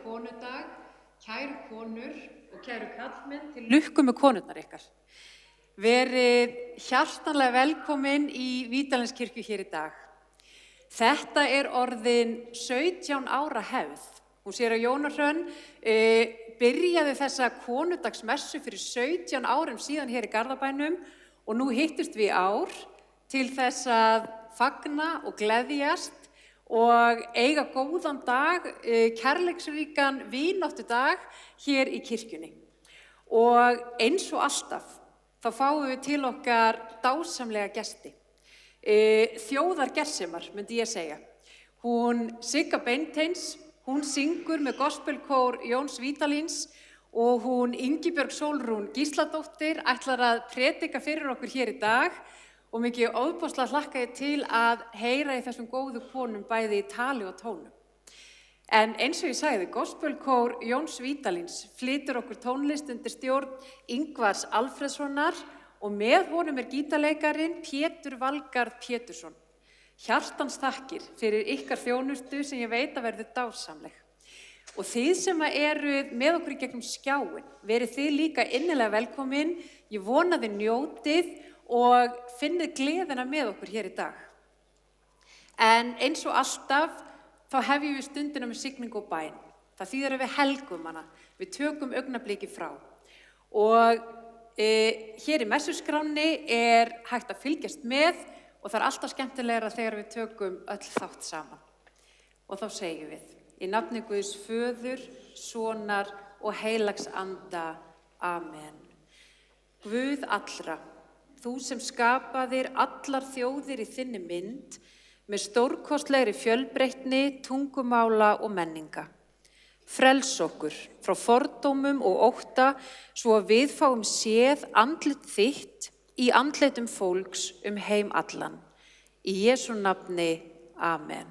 konudag, kæru konur og kæru karlmenn til lukku með konurnar ykkar. Verið hjartanlega velkomin í Vítalenskirkju hér í dag. Þetta orðin 17 ára hefð. Hún séra Jóna Hrönn byrjaði þessa konudagsmessu fyrir 17 árum síðan hér í Garðabænum og nú hittust við í ár til þess að fagna og gleðjast og eiga góðan dag, kærleiksríkan vináttudag hér í kirkjunni. Og eins og alltaf, þá fáum við til okkar dásamlega gesti. Þjóðargersemar, myndi ég segja. Hún Sigga Beinteins, hún syngur með gospelkór Jóns Vídalíns og hún Ingibjörg Sólrún Gísladóttir ætlar að predika fyrir okkur hér í dag og mikið ofboðslega hlakka ég til að heyra í þessum góðu konum bæði í tali og tónum. En eins og ég sagði, gospelkór Jóns Vídalíns flytur okkur tónlist undir stjórn Ingvars Alfreðssonar og með honum gítarleikarin Pétur Valgarð Pétursson. Hjartans þakkir fyrir ykkar þjónustu sem ég veit að verður dásamleg. Og þið sem eruð með okkur í gegnum skjáin, verið þið líka innilega velkomin, ég vona þið njótið og finnið gleðina með okkur hér í dag. En eins og alltaf, þá hefjum við stundina með signingu og bæn. Það þýðir að við helgum hana, við tökum augnabliki frá. Og hér í messuskránni hægt að fylgjast með og það alltaf skemmtilegra þegar við tökum öll þátt saman. Og þá segjum við, í nafni Guðs Föður, Sonar og heilags anda. Amen. Guð allra, þú sem skapaðir allar þjóðir í þinni mynd, með stórkostlegri fjölbreytni, tungumála og menninga. Frels okkur frá fordómum og ótta, svo að við fáum séð andlit þitt í andlitum fólks heim allan. Í Jesú nafni, amen.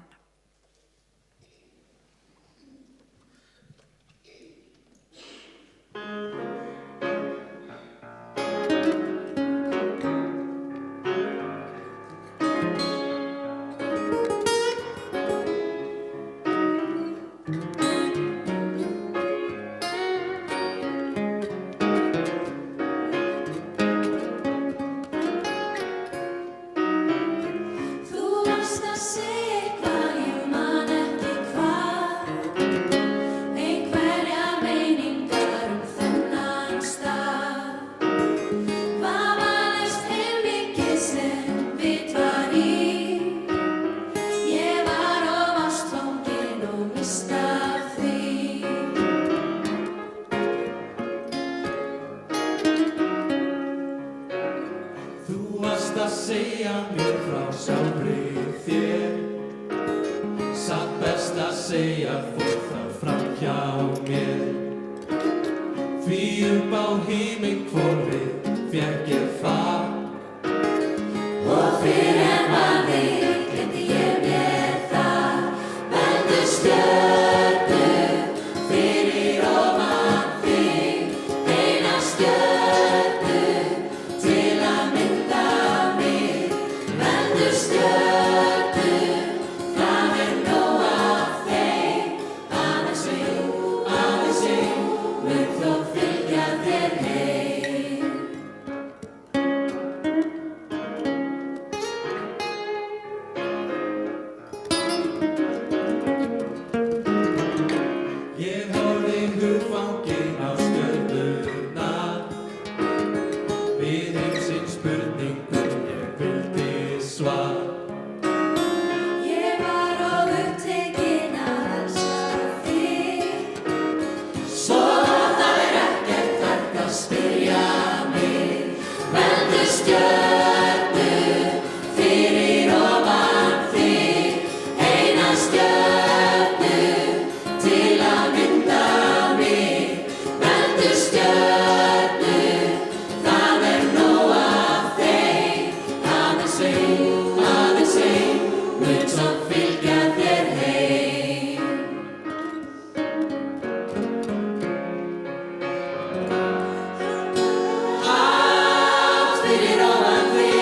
Allt fyrir ofan þig.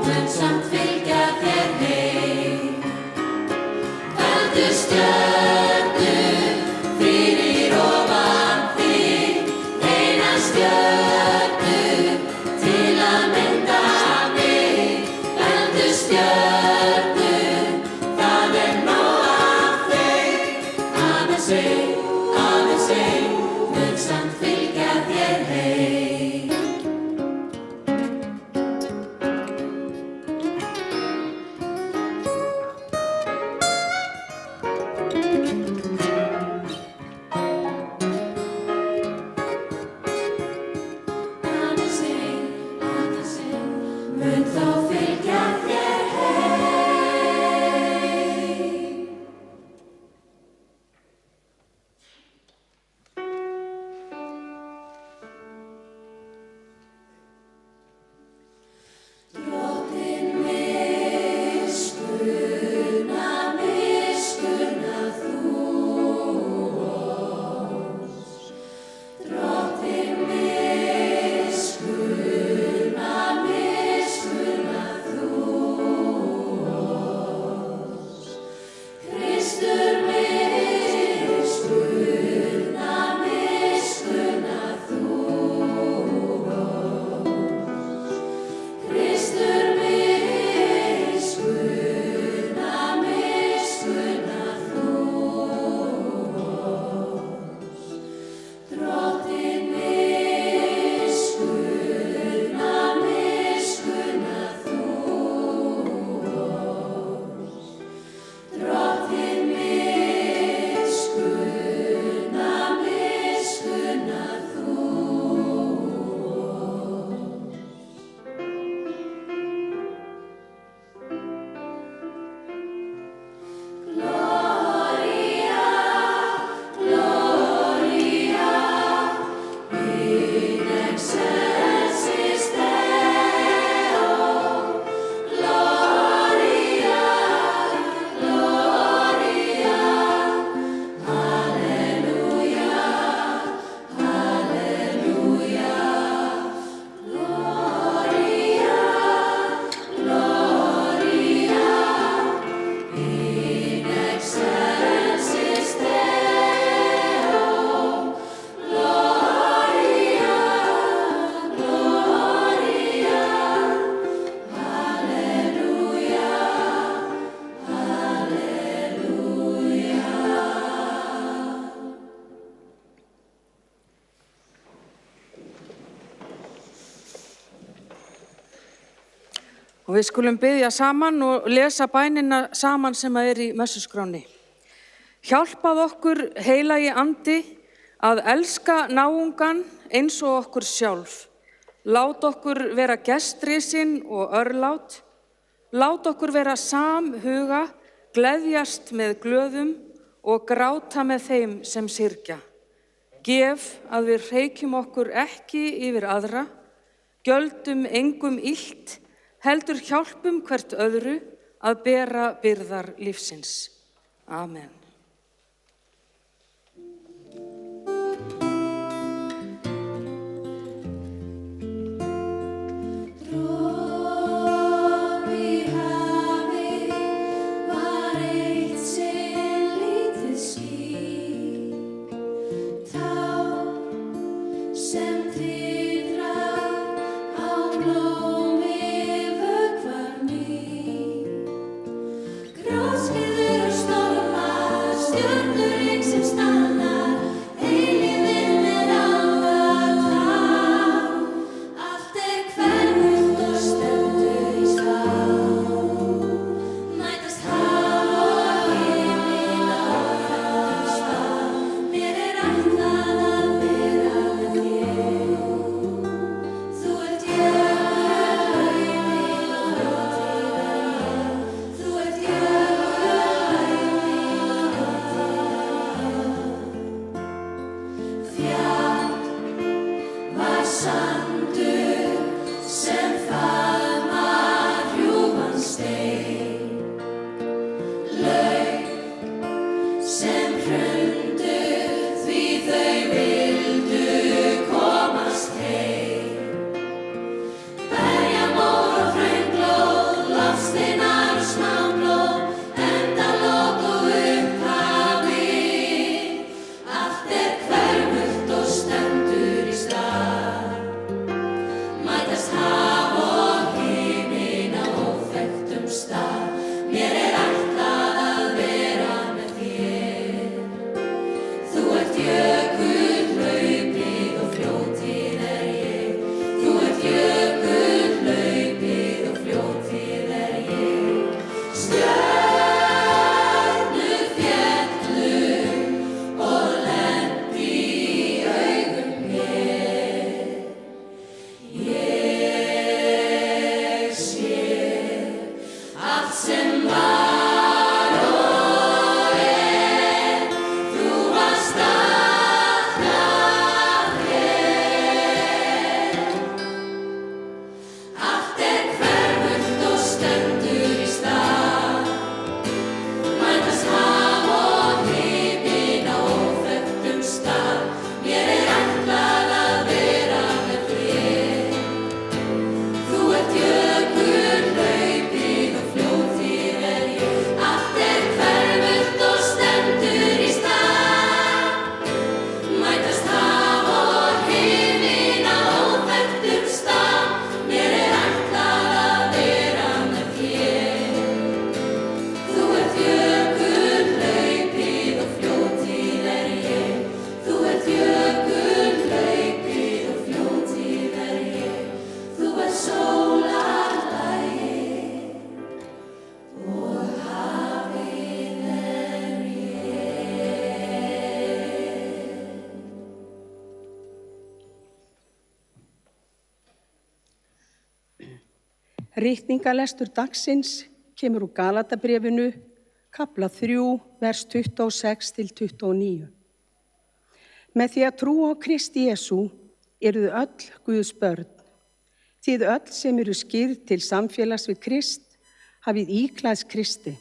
mun samt fylgja þér heim. Öldu stjörnu fyrir ofan þig, eina stjörnu til að mynda mig. Öldu stjörnu, það nóg af þeim. Aðeins ein, mun samt fylgja þér heim. Mun þá fylgja þér heim. Drottinn miskunna þú oss. Drottinn miskunna þú oss. Kristur miskunna þú oss. Kristur miskunna þú oss. Drottinn miskunna þú oss. Drottinn miskunna þú Gloria, Gloria, in excelsis Deo. Gloria, Gloria, Alleluia, Alleluia. Gloria, Gloria, in excelsis Deo. Gloria, Gloria, Alleluia, Alleluia. Og við skulum biðja saman og lesa bænina saman sem í messuskránni. Hjálpað okkur, heilagi andi, að elska náungan eins og okkur sjálf. Lát okkur vera gestrisin og örlát. Lát okkur vera samhuga, gleðjast með glöðum og gráta með þeim sem syrgja. Gef að við hreykjum okkur ekki yfir aðra, gjöldum engum illt, heldur hjálpum hvert öðru að bera byrðar lífsins. Amen. Dropi hafi var eitt sinn lítið ský, tá sem titrar á blómi vökvar ný. Gróskeður og stormar, stjörnur sem stannar, eilífðin andvart há. Allt hverfult og stendur í stað. Mætast haf og himinn á þessum stað. Mér ætlað að vera með þér. Þú ert jörð Ritningalestur dagsins kemur úr Galatabréfinu, kafla 3, vers 26 til 29. Með því að trúa á Krist Jesú eruð öll Guðs börn. Þið öll sem eru skírð til samfélags við Krist hafið íklæðst Kristi.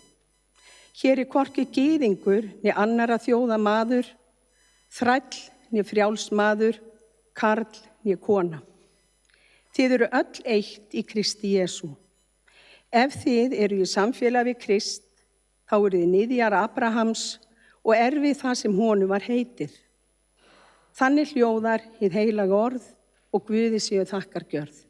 Hér er hvorki gyðingur né annarra þjóða maður, þræll né frjáls maður, karl né kona. Þið eru öll eitt í Kristi Jesú. Ef þið eru í samfélag við Krist, þá eru þið niðjar Abrahams og erfið það sem honum var heitið. Þannig hljóðar hið heilaga orð og Guði séu þakkargjörð.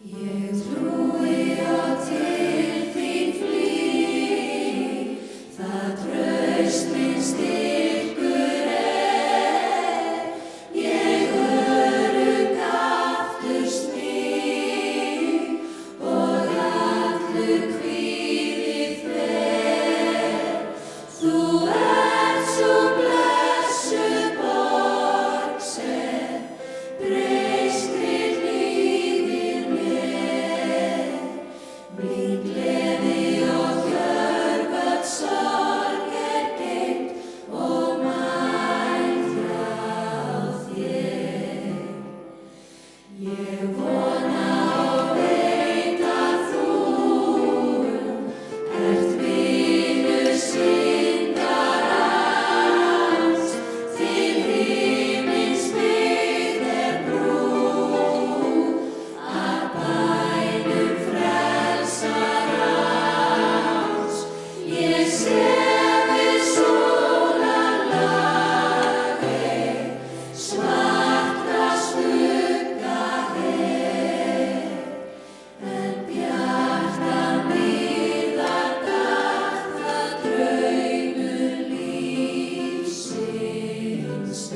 Ég trúi á til þín flýg, það traust minn styrkur er. Ég örugg aftur sný og allur kvíði fer. Þú ert svo blessuð borg sem breystri hlífir mér. Mín gleði og hjörföll sorg er geymt og mælt hjá þér. Ég vona og veit að þú ert vinur syndara alls, til himins byggð er brú, að bænum frelsarans. Ég sé við sólarlagi, svarta skugga her, en bjartan myrðardag það draumur lífsins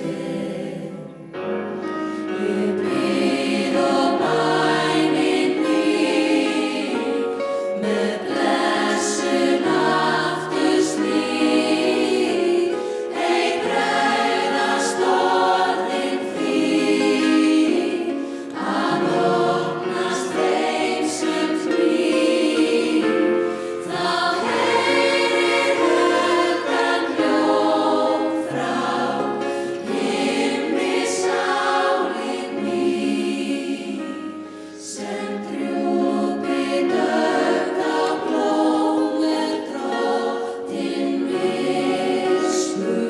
er. Ég bið og bænin mín, með blessun aftur sný, ei bregðast orðin þín, að opnast þeim sem flýr. Þá heyrir höldan hljóð frá himni sálin mín, sem drjúpi dögg á blóm er drottin miskunn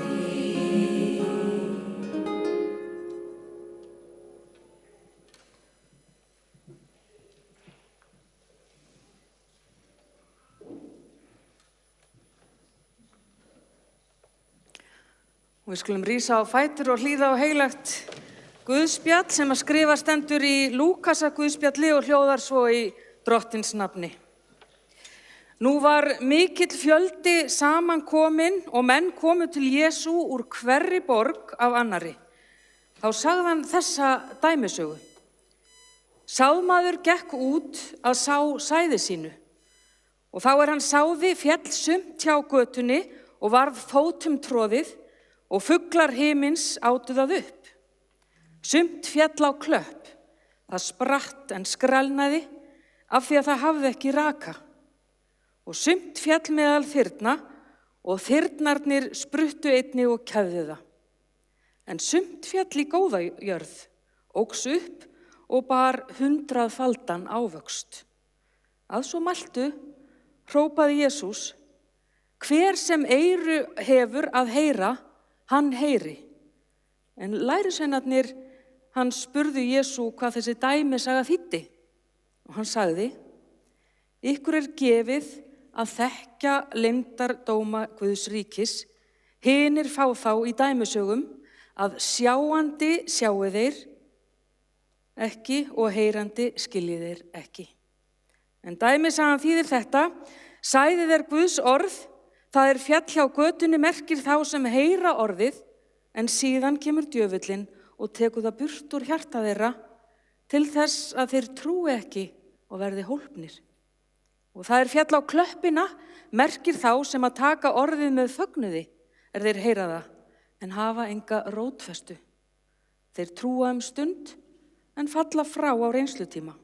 þín. Við skulum rísa á fætur og hlýða á heilagt Guðspjall sem að skrifa stendur í Lúkasar Guðspjalli og hljóðar svo í Drottins nafni. Nú var mikill fjöldi samankominn og menn komu til Jesú úr hverri borg af annarri. Þá sagði hann þessa dæmisögu. Sáðmaður gekk út að sá sæði sínu og þá hann sáði féll sumt hjá götunni og varð fótum troðið og fuglar himins átu það upp. Sumt féll á klöpp, það spratt en skrælnaði af því að það hafði ekki raka. Og sumt féll meðal þyrna og þyrnarnir spruttu einni og kæfðu það. En sumt féll í góða jörð, óx upp og bar 100-faldan ávöxt. Að svo mæltu hrópaði Jesús, hver sem eyru hefur að heyra, hann heyri. En lærisveinarnir hann spurðu Jesú hvað þessi dæmisaga þýddi. Og hann sagði, ykkur er gefið að þekkja leyndardóma Guðs ríkis, hinir fá þá í dæmisögum að sjáandi sjái þeir ekki og heyrandi skilji þeir ekki. En dæmisagan þýðir þetta, sæði þeir Guðs orð, það er fjall hjá götunni merkir þá sem heyra orðið, en síðan kemur djöfullinn og tekur það burt úr hjarta þeirra til þess að þeir trúi ekki og verði hólpnir. Og það fjall á klöppina, merkir þá sem að taka orðið með fögnuði, þeir heyra það, en hafa enga rótfestu. Þeir trúa stund, en falla frá á reynslutíma.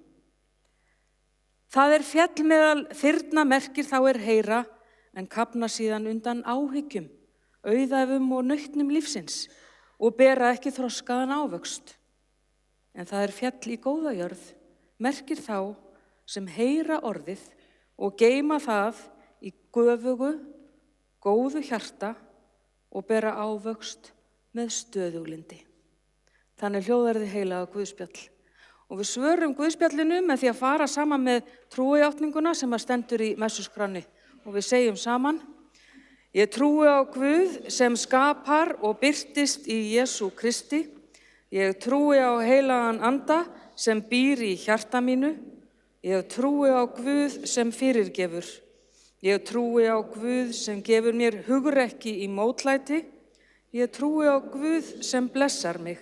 Það fjall meðal þyrna, merkir þá heyra, en kafna síðan undan áhyggjum, auðæfum og nautnum lífsins og bera ekki þroskaðan ávöxt. En það fjall í góða jörð, merkir þá sem heyra orðið og geyma það í göfugu, góðu hjarta og bera ávöxt með stöðuglindi. Þannig hljóðar þið heilaga Guðspjall. Og við svörum Guðspjallinu með því að fara saman með trúajátninguna sem að stendur í messuskranni. Og við segjum saman: Ég trúi á Guð sem skapar og birtist í Jesú Kristi. Ég trúi á heilagan anda sem býr í hjarta mínu. Ég trúi á Guð sem fyrirgefur. Ég trúi á Guð sem gefur mér hugrekki í mótlæti. Ég trúi á Guð sem blessar mig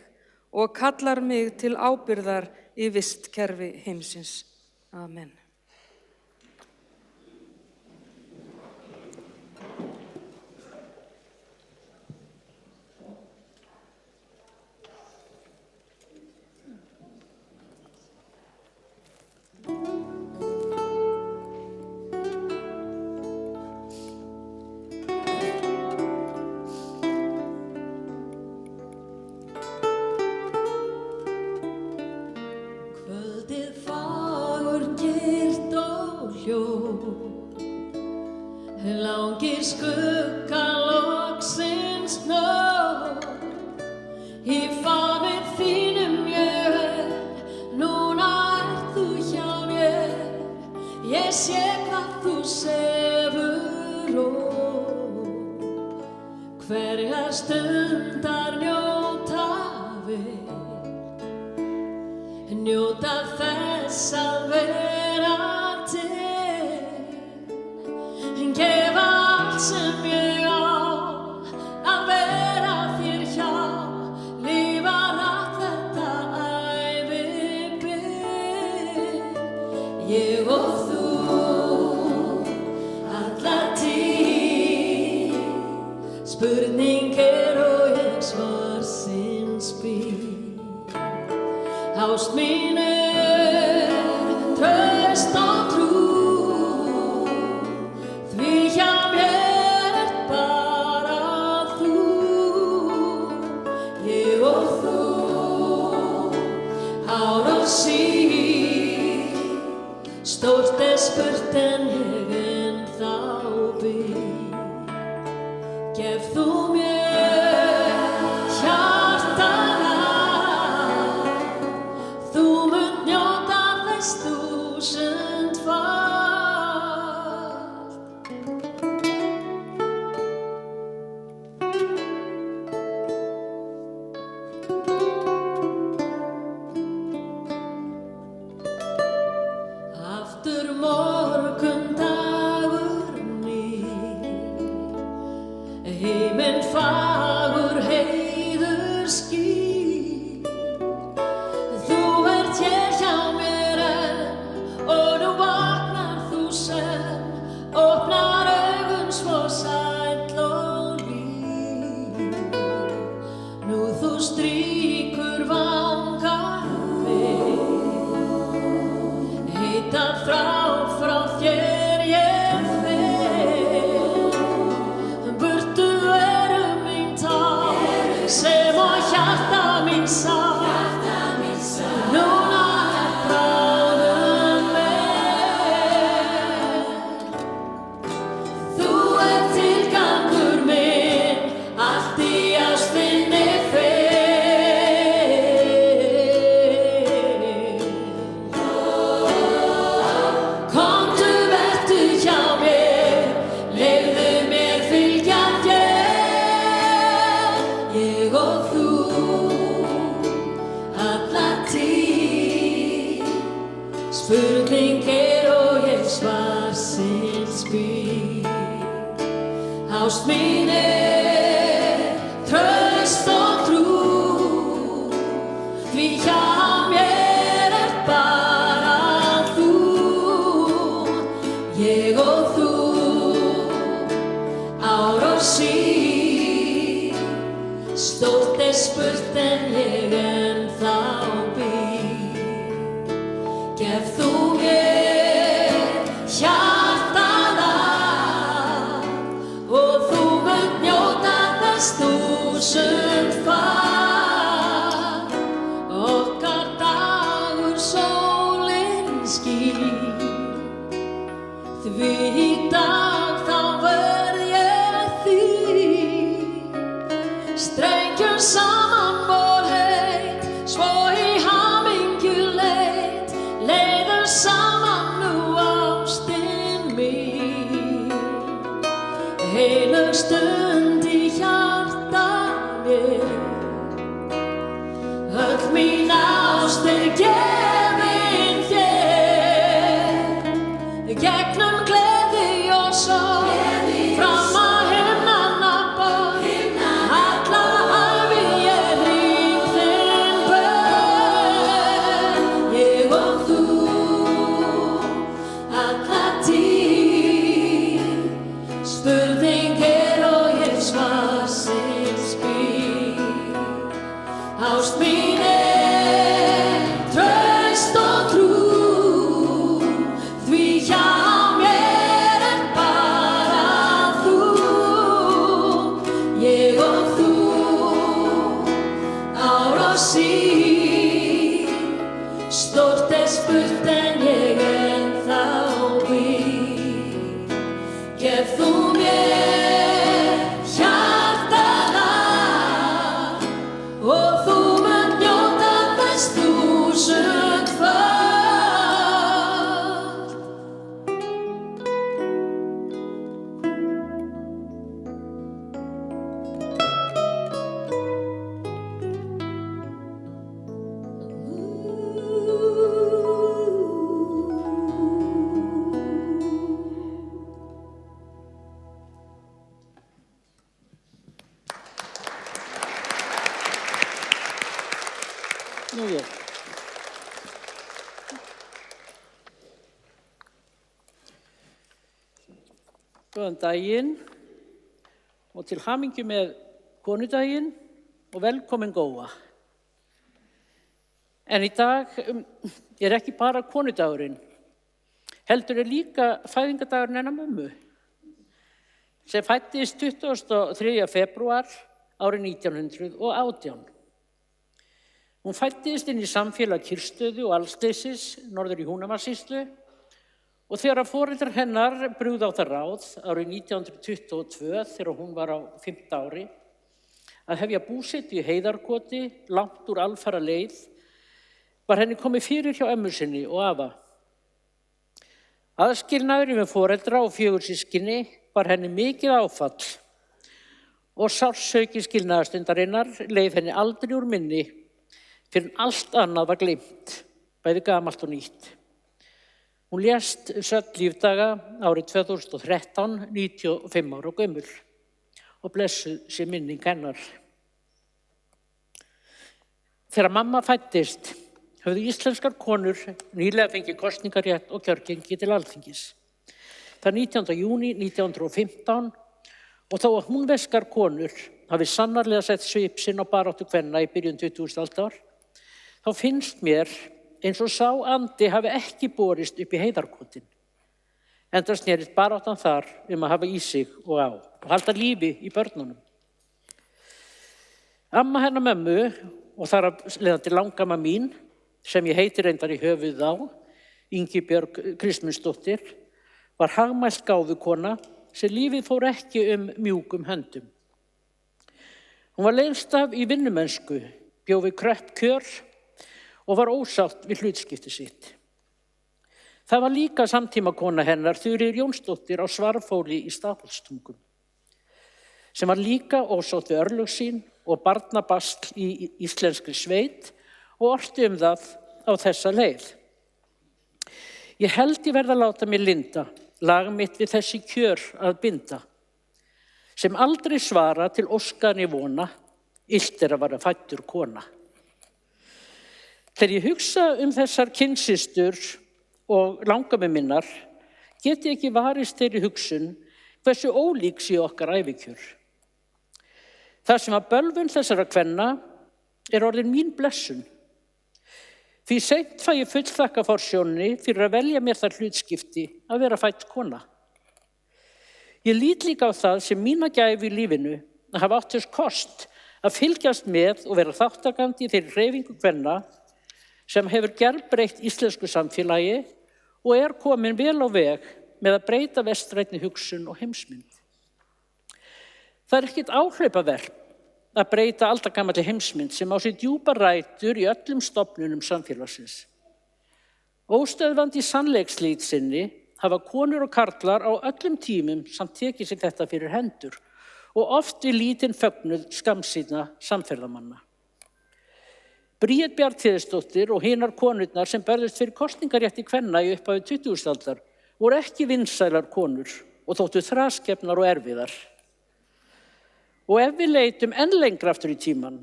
og kallar mig til ábyrgðar í vistkerfi heimsins. Amen. Langir skugga loksins nóg í famið þínum ég núna þú hjá mér, ég sé hvað þú sefur og hverja stundar njóta við, njóta þess að vera til. Gefa allt sem ég á að vera þér hjá, lifa allt þetta ævibil. Ég og þú, alla tíð, spurning og ég svarsins býð. Ást mín traust og trú, stórt spurt en ég ennþá býð. Gef þú mér hjartana, þú munt njóta þess 1000-falt. Fagur heiður skýr, þú hér hjá mér enn og nú vaknar þú senn, opnar augun svo sæll og hlýr. Nú þú strýkur vangar mig, heitar frá þér ég fer. Burtu sem á hjarta mín sá, núna bráðum ver. Þú tilgangur minn, allt í ástinni fer. Komdu, vertu hjá mér, leyfðu mér fylgja þér. Ég og þú, alla tíð, spurning og ég svarsins býð. Ást mín traust og trú, því hjá mér spurt en ég ennþá býð. Gef þú mér hjartað af og þú munt njóta þess 1000-falt. Okkar dagur sólin skín, því í dag þá verð ég þín. Strengjum saman vor heit, svo í hamingju leit, leiðum saman nú ástin mín. Heilög stund í hjarta mér, öll mín ást gefin þér. Gegnum gleði og sorg, fram að himnanna borg, alla ævi ég rým þinn börn. Ég og þú, alla tíð, spurning og ég svarsins býð. Ást mín traust og trú, því hjá mér bara þú. Ég og þú, ár og síð, stórt spurt en ég ennþá býð. Gef þú mér hjartað af og þú munt njóta þess 1000-falt. Nú ég. Góðan daginn og til hamingju með konudaginn og velkomin góa. En í dag er ekki bara konudagurinn, heldur líka fæðingardagurinn hennar mömmu, sem fæddist 23. febrúar árið 1918. Hún fæddist inn í samfélag Kyrrstöðu og Alsteysis, norður í Húnavatnssýslu, og þegar foreldrar hennar brugðu á það ráð árið 1922, þegar hún var á 5. ári, að hefja búsetu í Heiðarkoti, langt úr alfara leið, var henni komið fyrir hjá ömmu sinni og afa. Aðskilnaður með foreldra og 4 systkini var henni mikið áfall og sársauki skilnaðarstundarinnar leið henni aldrei úr minni fyrir allt annað var gleymt, bæði gamalt og nýtt. Hún lést södd lífdaga árið 2013, 95 ára gömul og blessuð sé minning hennar. Þegar mamma fæddist höfðu íslenskar konur nýlega fengið kosningarétt og kjörgengi til Alþingis. Það er 19. júní 1915 og þó að húnverskar konur hafi sannarlega sett svip sinn á baráttu kvenna í byrjun 20. aldar, þá finnst mér eins og sá andi hafi ekki borist upp í Heiðarkotin. Enda snerist baráttan þar að hafa í sig og á og halda lífi í börnunum. Amma hennar mömmu og þar af leiðandi langamma mín, sem ég heiti reyndar í höfuðið á, Ingibjörg Kristmundsdóttir, var hagmælt gáfukona sem lífið fór ekki mjúkum höndum. Hún var lengst af í vinnumennsku, bjó við kröpp kjör og var ósátt við hlutskipti sitt. Það var líka samtímakona hennar, Þuríður Jónsdóttir á Svarfhóli í Stafholtstungum, sem var líka ósátt við örlög sín og barnabasl í íslenskri sveit og orti það á þessa leið. Ég held ég verð að láta mér linda, lag mitt við þessi kjör að binda, sem aldrei svara til óskanni vona, illt að vara fæddur kona. Þegar ég hugsa þessar kynsystur og langamma minnar, get ég ekki varist þeirri hugsun hversu ólík sé okkar ævikjör. Það sem að bölvun þessara kvenna er orðin mín blessun. Því seint fæ ég fullþakka forsjóninni fyrir að velja mér það hlutskipti að vera fædd kona. Ég lít líka á það sem mína gæfu í lífinu að hafa átt þess kost að fylgjast með og vera þáttakandi í þeirri hreyfingu kvenna sem hefur gerbreytt íslensku samfélagi og er komin vel á veg með að breyta vestrænni hugsun og heimsmynd. Það er ekkert áhlaupaverk að breyta aldagamalli heimsmynd sem á sér djúpar rætur í öllum stofnunum samfélagsins. Óstöðvandi sannleikslít sinni hafa konur og karlar á öllum tímum samt tekið sér þetta fyrir hendur og oft við lítinn fögnuð skammsýna samferðamanna. Bríet Bjarnhéðinsdóttir og hinar konurnar sem börðust fyrir kosningarétti kvenna í upphafi 20. aldar voru ekki vinsælar konur og þóttu þraskefnar og erfiðar. Og ef við leitum enn lengra aftur í tíman,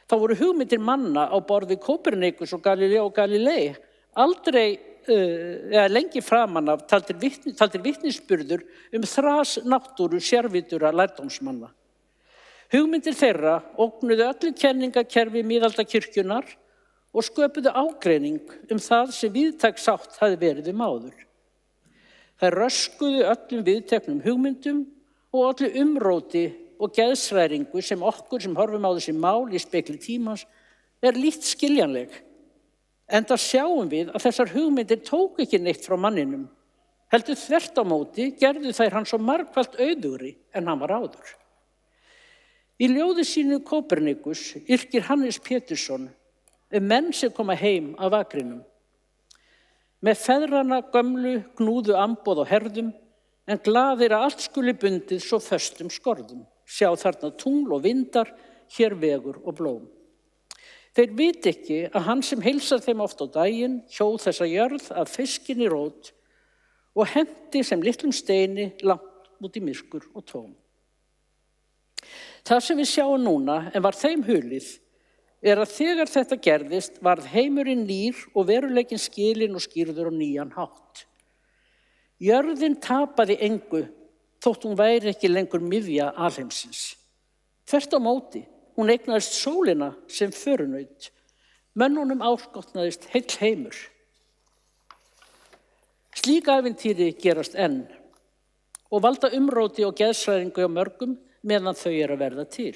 þá voru hugmyndir manna á borð við Kópernikus og Galileo Galilei aldrei lengi framan af taldir vitnisburður þras náttúru sérvitura lærdómsmanna. Hugmyndir þeirra ógnuðu öllu kenningakerfi miðaldakirkjunnar og sköpuðu ágreining það sem víðtæk sátt hafði verið áður. Þær röskuðu öllum viðteknum hugmyndum og öllu umróti og geðshræringu sem okkur sem horfum á þessi mál í spegli tímans er lítt skiljanleg. Enda sjáum við að þessar hugmyndir tóku ekki neitt frá manninum. Heldur þvert á móti gerðu þær hann svo margfalt auðugri en hann var áður. Í ljóði sínu Kópernikus yrkir Hannes Pétursson menn sem koma heim af akrinum. Með feðrana gömlu gnúðu amboð á herðum en glaðir að allt skuli bundið svo föstum skorðum. Sjá þarna tungl og vindar, hér vegur og blóm. Þeir viti ekki að hann sem heilsar þeim oft á daginn hjóð þessa jörð af fiskinni rót og henti sem litlum steini langt út í myrkur og tóm. Það sem við sjáum núna en var þeim hulið er að þegar þetta gerðist varð heimurinn nýr og veruleikinn skilinn og skýrður á nýjan hátt. Jörðin tapaði engu þótt hún væri ekki lengur miðja alheimsins. Þvert á móti, hún eignaðist sólina sem förunaut. Mönnunum áskotnaðist heill heimur. Slík ævintýri gerast enn og valda umróti og geðshræringu á mörgum meðan þau eru að verða til.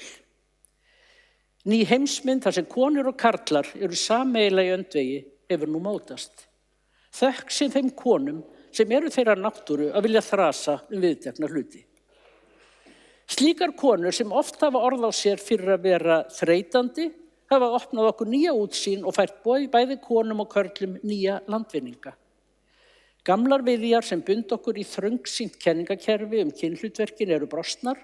Ný heimsmynd þar sem konur og karlar eru sameiginlega í öndvegi hefur nú mótast. Þökk sé þeim konum sem eru þeirra náttúru að vilja þrasa viðtekna hluti. Slíkar konur sem oft hafa orð á sér fyrir að vera þreytandi hafa opnað okkur nýja útsýn og fært bæði konum og körlum nýja landvinninga. Gamlar viðjar sem bund okkur í þröngsýnt kenningakerfi kynhlutverkin eru brostnar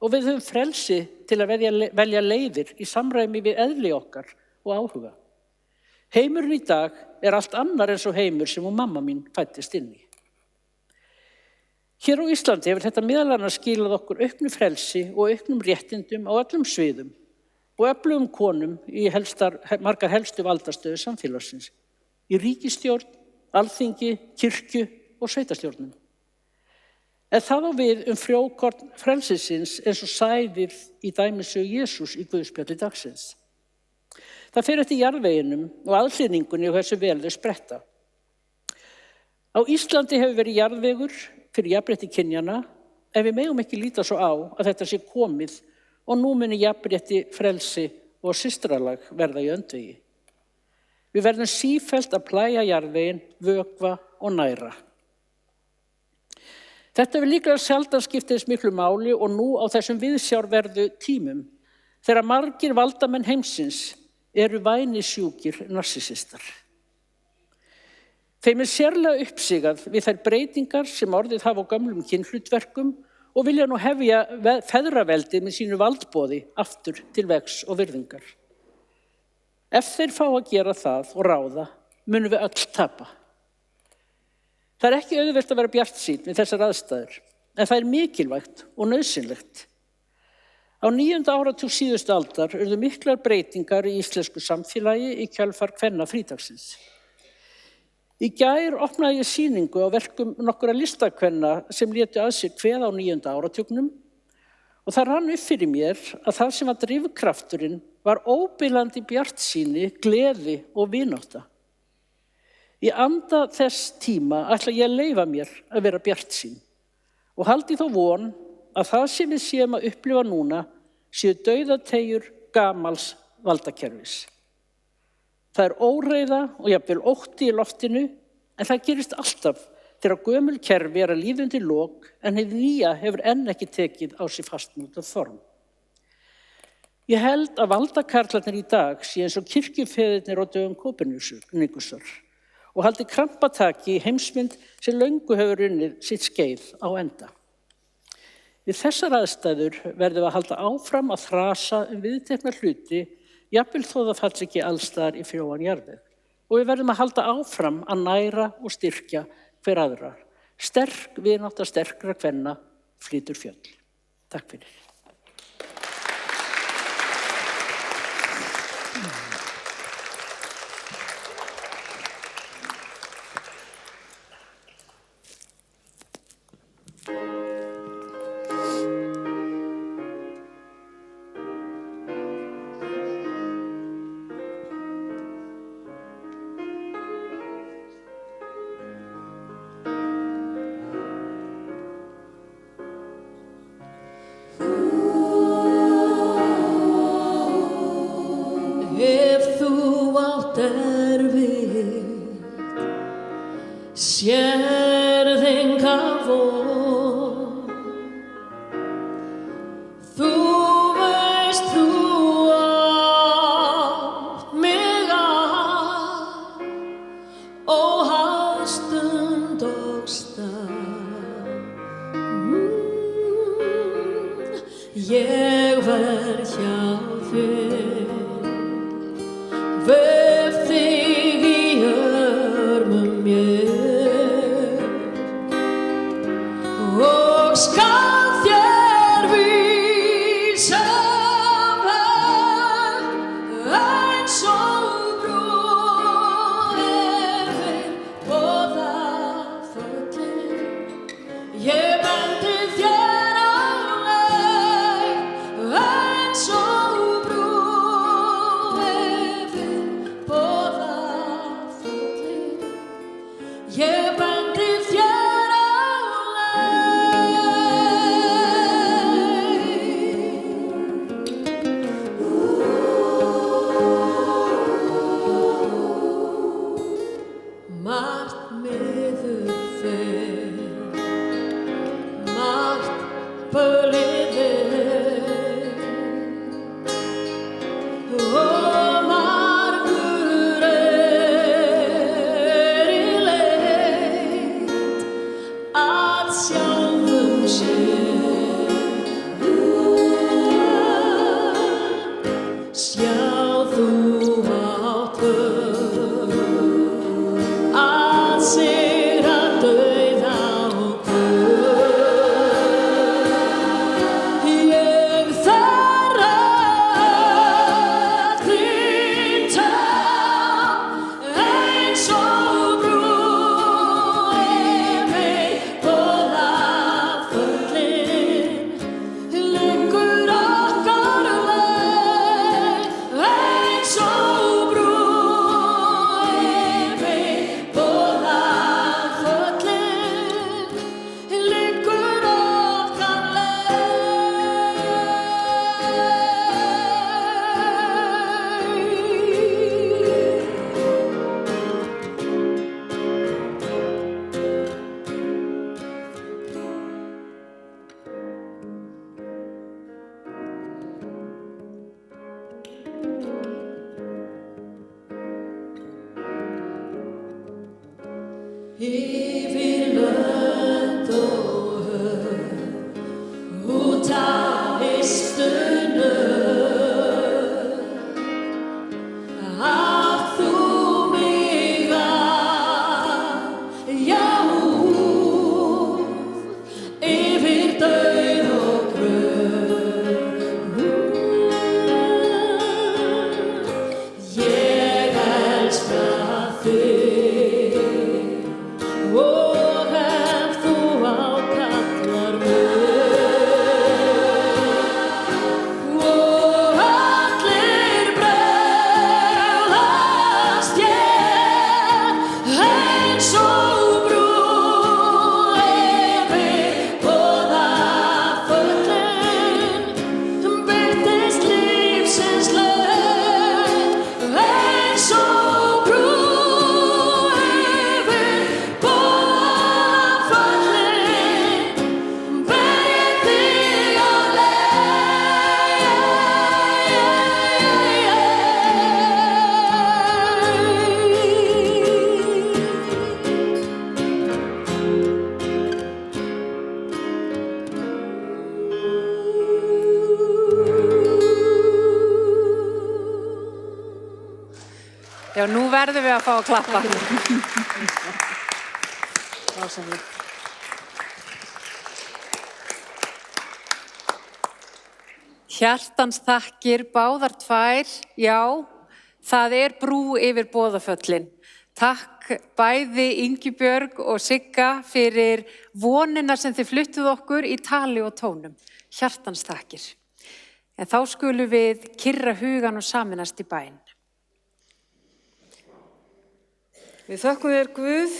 og við höfum frelsi til að velja leiðir í samræmi við eðli okkar og áhuga. Heimurinn í dag er allt annar en svo heimur sem mamma mín fæddist inn í. Hér á Íslandi hefur þetta meðal annars skilað okkur auknu frelsi og auknum réttindum á öllum sviðum og öflugum konum í margar helstu valdastöðu samfélagsins, í ríkisstjórn, alþingi, kirkju og sveitarstjórnum. En það á við frjókorn frelsisins eins og sæðir í dæmisögu Jesús í Guðspjalli dagsins. Það fer eftir jarðveginum og aðhlynningunni og hversu vel þau spretta. Á Íslandi hefur verið jarðvegur fyrir jafnrétti kynjanna en við megum ekki líta svo á að þetta sé komið og nú muni jafnrétti, frelsi og systralag verða í öndvegi. Við verðum sífellt að plæja jarðveginn, vökva og næra. Þetta hefur líka sjaldan skipt eins miklu máli og nú á þessum viðsjárverðu tímum þegar margir valdamenn heimsins eru vænisjúkir narsisistar. Þeim er sérlega uppsigað við þær breytingar sem orðið hafa á gömlum kynhlutverkum og vilja nú hefja feðraveldið með sínu valdboði aftur til vegs og virðingar. Ef þeir fá að gera það og ráða, munum við öll tapa. Það er ekki auðvelt að vera bjartsýnn við þessar aðstæður, en það er mikilvægt og nauðsynlegt. Á 9. áratug síðustu aldar urðu miklar breytingar í íslensku samfélagi í kjölfar kvennafrídagsins. Í gær opnaði ég sýningu á verkum nokkura listakvenna sem létu að sér kveða á 9. áratugnum Og það rann upp fyrir mér að það sem var drifkrafturinn var óbilandi bjartsýni, gleði og vinátta. Í anda þess tíma ætla ég að leyfa mér að vera bjartsýn og haldi þó von að það sem við séum að upplifa núna séu dauðateygjur gamals valdakerfis. Það er óreiða og jafnvel ótti í loftinu, en það gerist alltaf þegar gömul kerfi að líða undir lok en hið nýja hefur enn ekki tekið á sig fastmótað form. Ég held að valdakarlarnir í dag sé eins og kirkjufeðirnir á dögum Kópernikusar og haldi krampataki í heimsmynd sem löngu hefur runnið sitt skeið á enda. Við þessar aðstæður verðum við að halda áfram að þrasa viðtekna hluti, jafnvel þó það falli ekki allstaðar í frjóan jarðveg. Og við verðum að halda áfram að næra og styrkja hver aðra. Sterk vinátta sterkra kvenna flytur fjöll. Takk fyrir. Sérð enga von, þú veist þú átt mig að, óháð stund og stað. Ég verð hjá þér, vef þig í örmum mér. Og skal þér vísa vel, eins og brú yfir boðaföllin. Ég bendi þér á leið, eins og brú yfir boðaföllin. Ég bendi þér yfir lönd og höf, út á eystunu, að þú mig að, já, yfir dauð og gröf. Ég elska þig, og ef þú ákallar mig, Já, nú verðum við að fá að klappa. Hjartans þakkir, báðar tvær, já, það er brú yfir Boðaföllin. Takk bæði Ingibjörg og Sigga fyrir vonina sem þið fluttuð okkur í tali og tónum. Hjartans þakkir. En þá skulum við kyrra hugan og saminast í bæn. Við þökkum þér Guð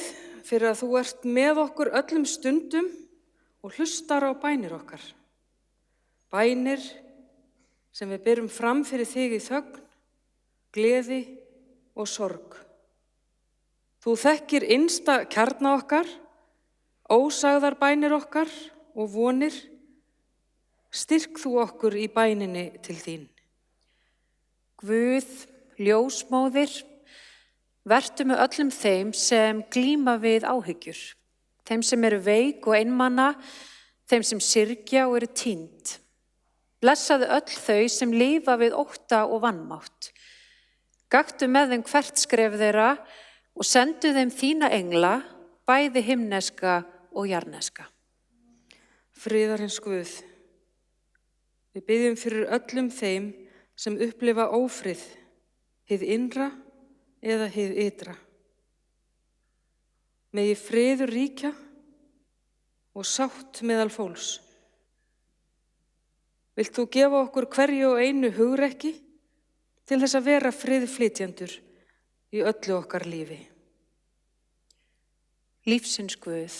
fyrir að þú ert með okkur öllum stundum og hlustar á bænir okkar. Bænir sem við berum fram fyrir þig í þögn, gleði og sorg. Þú þekkir innsta kjarna okkar, ósagðar bænir okkar og vonir. Styrk þú okkur í bæninni til þín. Guð, ljósmóðir, vertu með öllum þeim sem glíma við áhyggjur, þeim sem eru veik og einmana, þeim sem syrgja og eru týnd. Blessaðu öll þau sem lifa við ótta og vanmátt. Gakktu með þeim hvert skref þeirra og sendu þeim þína engla, bæði himneska og jarneska. Friðarins Guð, við biðjum fyrir öllum þeim sem upplifa ófrið, hið innra eða hið ytra. Megi friður ríkja og sátt meðal fólks. Vilt þú gefa okkur hverju og einu hugrekki til þess að vera friðflytjendur í öllu okkar lífi. Lífsins Guð,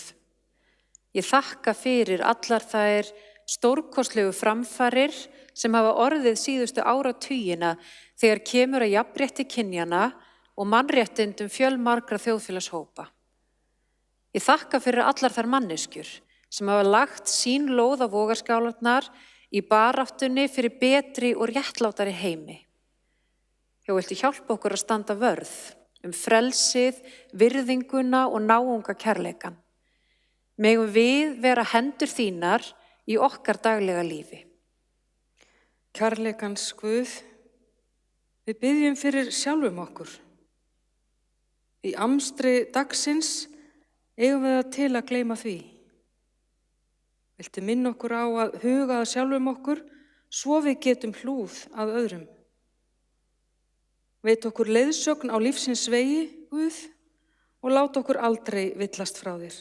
ég þakka fyrir allar þær stórkostlegu framfarir sem hafa orðið síðustu áratugina þegar kemur að jafnrétti kynjanna og mannréttindum fjölmargra þjóðfélagshópa. Ég þakka fyrir allar þær manneskjur sem hafa lagt sín lóð á vogarskálarnar í baráttunni fyrir betri og réttlátari heimi. Já, viltu hjálpa okkur að standa vörð frelsið, virðinguna og náunga kærleikan. Megum við vera hendur þínar í okkar daglega lífi. Kærleikans Guð, við biðjum fyrir sjálfum okkur. Í amstri dagsins eigum við það til að gleyma því. Viltu minna okkur á að huga að sjálfum okkur svo við getum hlúð að öðrum. Veit okkur leiðsögn á lífsins vegi, Guð, og lát okkur aldrei villast frá þér.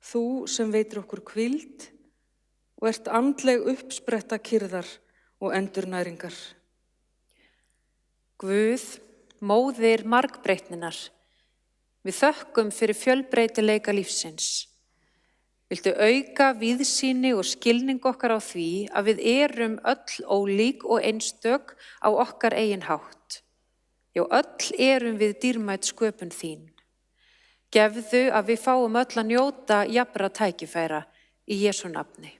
Þú sem veitir okkur hvíld og ert andleg uppspretta kyrðar og endurnæringar. Guð, móðir margbreytninnar, við þökkum fyrir fjölbreytileika lífsins. Viltu auka víðsýni og skilning okkar á því að við erum öll ólík og einstök á okkar eigin hátt. Já, öll erum við dýrmæt sköpun þín. Gefðu að við fáum öll að njóta jafnra tækifæra í Jesú nafni.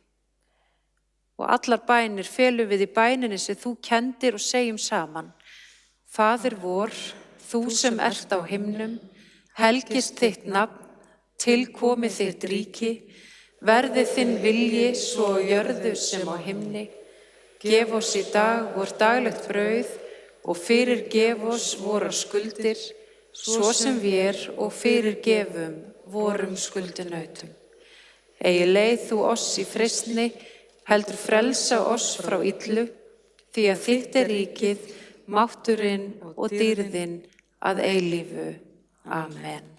Og allar bænir felum við í bæninni sem þú kendir og segjum saman. Faðir vor, þú sem ert á himnum, helgist þitt nafn, tilkomi þitt ríki, verði þinn vilji svo á jörðu sem á himni. Gef oss í dag vor daglegt brauð og fyrirgef oss vorar skuldir, svo sem vér og fyrirgefum vorum skuldinautum. Eigi leið þú oss í freistni, heldur frelsa oss frá illu, því að þitt er ríkið, mátturinn og dýrðin að eilífu. Amen.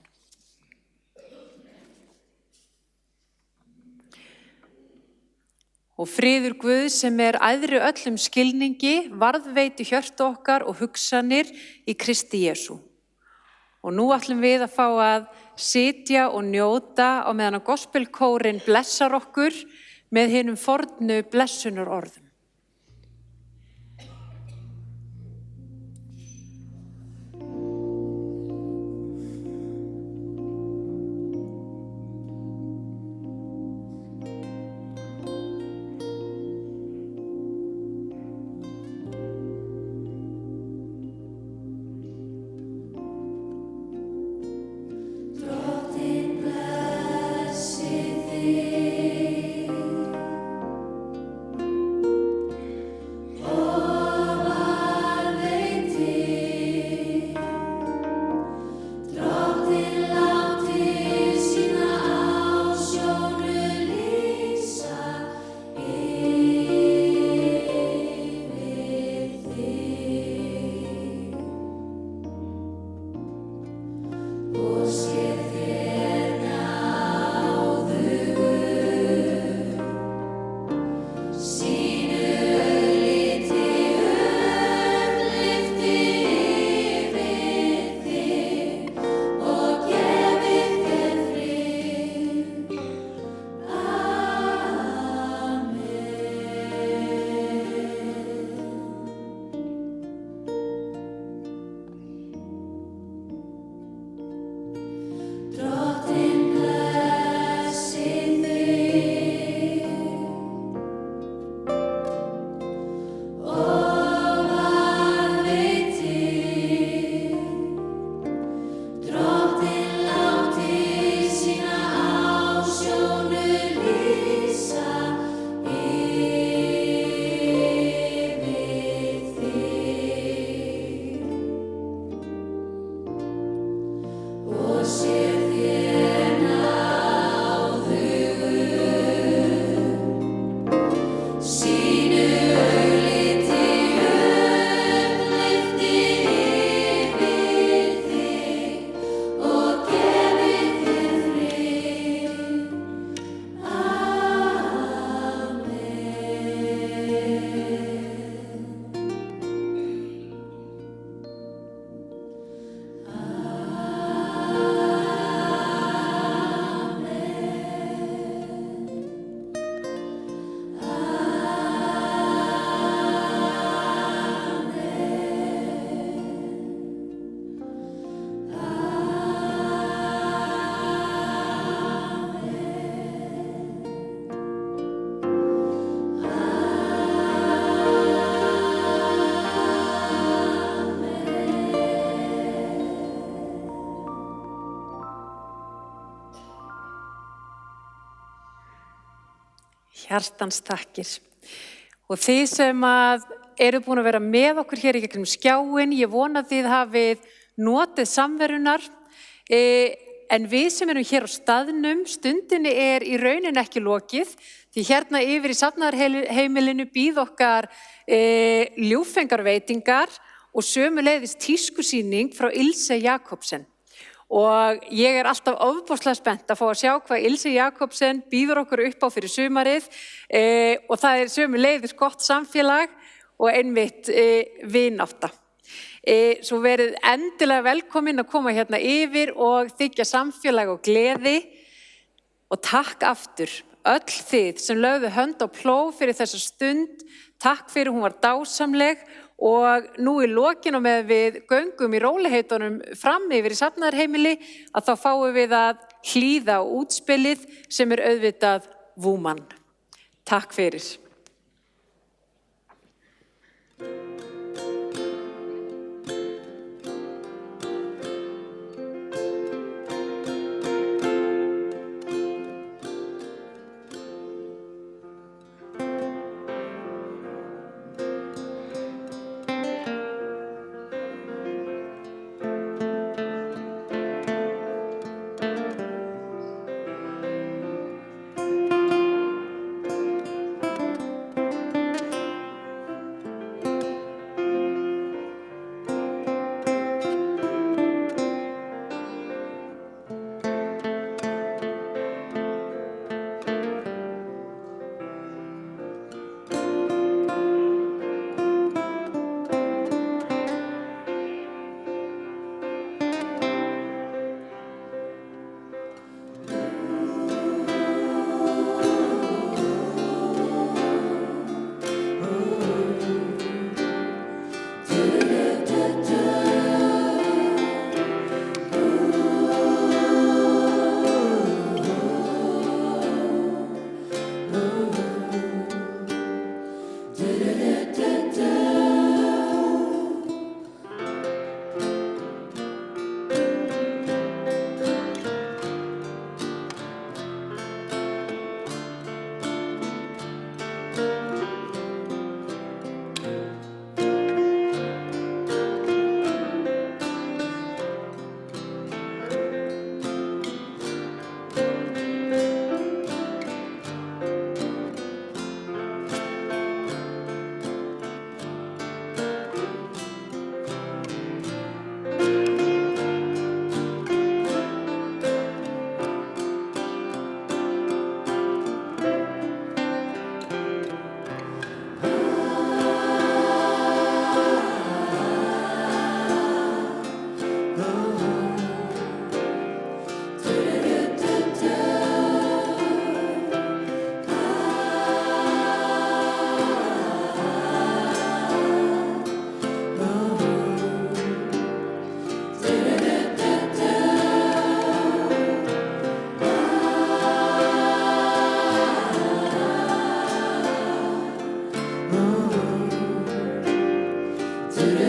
Og friður Guð sem er æðri öllum skilningi, varðveiti hjörtu okkar og hugsanir í Kristi Jesú. Og nú ætlum við að fá að sitja og njóta á meðan að gospelkórinn blessar okkur með hinum fornu blessunar orðum. Hjartans takkir. Og þið sem eru búin að vera með okkur hér í gegnum skjáin, ég vona að þið hafið notið samverunar, en við sem erum hér á staðnum, stundinni er í rauninni ekki lokið, því hérna yfir í safnaðarheimilinu býð okkar ljúffengarveitingar og sömuleiðis tískusýning frá Ilse Jakobsen. Og ég er alltaf ofboðslega spennt að fá að sjá hvað Ilse Jakobsen býður okkur upp á fyrir sumarið og það er sömuleiðis gott samfélag og einmitt vinátta. Svo verið endilega velkomin að koma hérna yfir og þykja samfélag og gleði og takk aftur öll þið sem lögðu hönd á plóg fyrir þessa stund, takk fyrir hún var dásamleg. Og nú í lokin og með við göngum í róliheitunum fram yfir í safnaðarheimili að þá fáum við að hlýða á útspilið sem er auðvitað Woman. Takk fyrir. Do